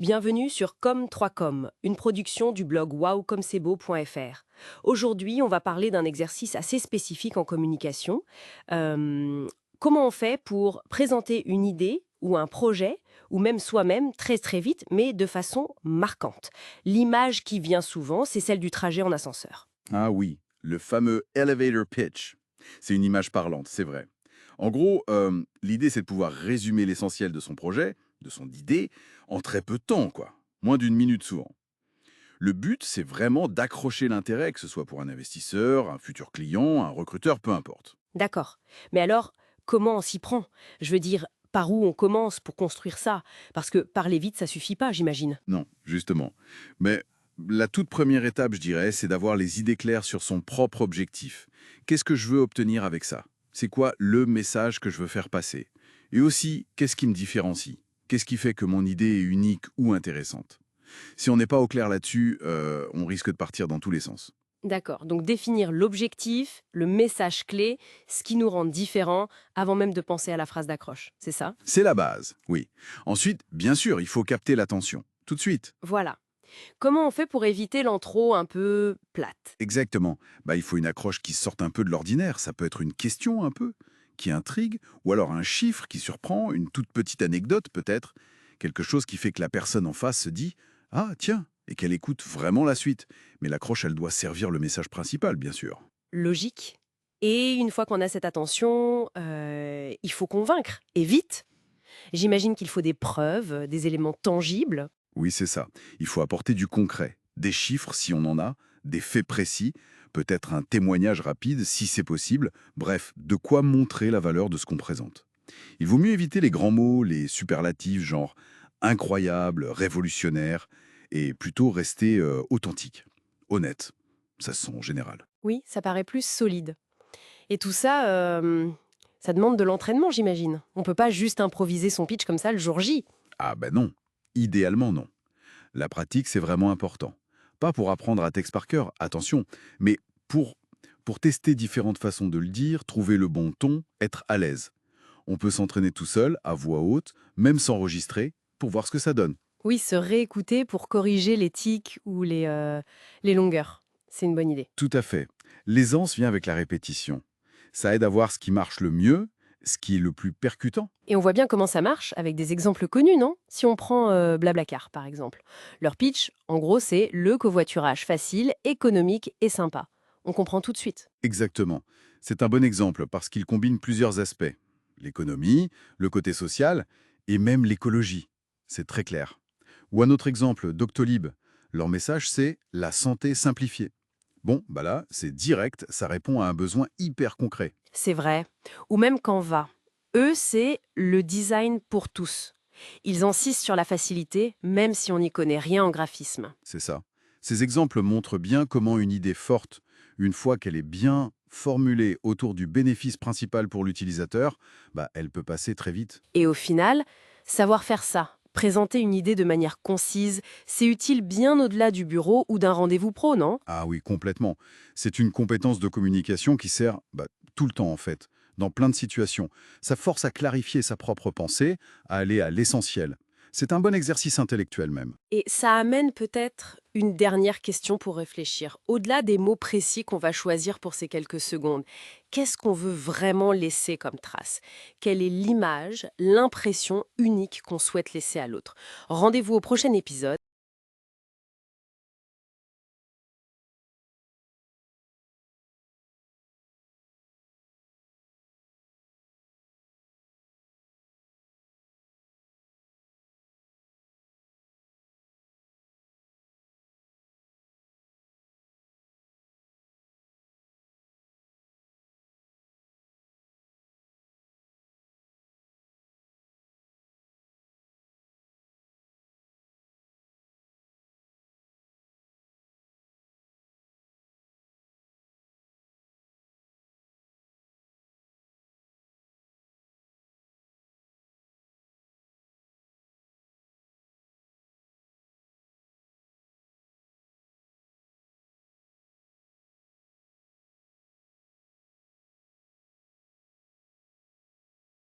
Bienvenue sur Com3Com, une production du blog wowcomcebo.fr. Aujourd'hui, on va parler d'un exercice assez spécifique en communication. Euh, Comment on fait pour présenter une idée ou un projet, ou même soi-même, très très vite, mais de façon marquante. L'image qui vient souvent, c'est celle du trajet en ascenseur. Ah oui, le fameux elevator pitch. C'est une image parlante, c'est vrai. En gros, l'idée, c'est de pouvoir résumer l'essentiel de son projet, de son idée, en très peu de temps, quoi. Moins d'une minute souvent. Le but, c'est vraiment d'accrocher l'intérêt, que ce soit pour un investisseur, un futur client, un recruteur, peu importe. D'accord. Mais alors, comment on s'y prend? Je veux dire, par où on commence pour construire ça? Parce que parler vite, ça suffit pas, j'imagine. Non, justement. Mais la toute première étape, je dirais, c'est d'avoir les idées claires sur son propre objectif. Qu'est-ce que je veux obtenir avec ça? C'est quoi le message que je veux faire passer? Et aussi, qu'est-ce qui me différencie? Qu'est-ce qui fait que mon idée est unique ou intéressante? Si on n'est pas au clair là-dessus, on risque de partir dans tous les sens. D'accord, donc définir l'objectif, le message clé, ce qui nous rend différents, avant même de penser à la phrase d'accroche, c'est ça? C'est la base, oui. Ensuite, bien sûr, il faut capter l'attention. Tout de suite. Voilà. Comment on fait pour éviter l'intro un peu plate? Exactement. Il faut une accroche qui sorte un peu de l'ordinaire. Ça peut être une question un peu, qui intrigue, ou alors un chiffre qui surprend, une toute petite anecdote peut-être, quelque chose qui fait que la personne en face se dit «Ah, tiens», et qu'elle écoute vraiment la suite. Mais l'accroche, elle doit servir le message principal, bien sûr. Logique. Et une fois qu'on a cette attention, il faut convaincre, et vite. J'imagine qu'il faut des preuves, des éléments tangibles. Oui, c'est ça. Il faut apporter du concret, des chiffres si on en a, des faits précis, peut-être un témoignage rapide si c'est possible, bref, de quoi montrer la valeur de ce qu'on présente. Il vaut mieux éviter les grands mots, les superlatifs genre incroyable, révolutionnaire, et plutôt rester authentique, honnête. Ça se sent en général. Oui, ça paraît plus solide. Et tout ça, ça demande de l'entraînement, j'imagine. On peut pas juste improviser son pitch comme ça le jour J. Ah ben non, idéalement non. La pratique, c'est vraiment important. Pas pour apprendre à texte par cœur, attention, mais pour, pour tester différentes façons de le dire, trouver le bon ton, être à l'aise. On peut s'entraîner tout seul, à voix haute, même s'enregistrer, pour voir ce que ça donne. Oui, se réécouter pour corriger les tics ou les longueurs. C'est une bonne idée. Tout à fait. L'aisance vient avec la répétition. Ça aide à voir ce qui marche le mieux, ce qui est le plus percutant. Et on voit bien comment ça marche avec des exemples connus, non? Si on prend Blablacar, par exemple. Leur pitch, en gros, c'est le covoiturage facile, économique et sympa. On comprend tout de suite. Exactement. C'est un bon exemple parce qu'il combine plusieurs aspects. L'économie, le côté social et même l'écologie. C'est très clair. Ou un autre exemple, Doctolib. Leur message, c'est «la santé simplifiée». Bon, là, c'est direct, ça répond à un besoin hyper concret. C'est vrai. Ou même Canva. Eux, c'est le design pour tous. Ils insistent sur la facilité, même si on n'y connaît rien en graphisme. C'est ça. Ces exemples montrent bien comment une idée forte, une fois qu'elle est bien formulée autour du bénéfice principal pour l'utilisateur, elle peut passer très vite. Et au final, savoir faire ça, présenter une idée de manière concise, c'est utile bien au-delà du bureau ou d'un rendez-vous pro, non? Ah oui, complètement. C'est une compétence de communication qui sert tout le temps en fait, dans plein de situations. Ça force à clarifier sa propre pensée, à aller à l'essentiel. C'est un bon exercice intellectuel même. Et ça amène peut-être une dernière question pour réfléchir. Au-delà des mots précis qu'on va choisir pour ces quelques secondes, qu'est-ce qu'on veut vraiment laisser comme trace? Quelle est l'image, l'impression unique qu'on souhaite laisser à l'autre? Rendez-vous au prochain épisode.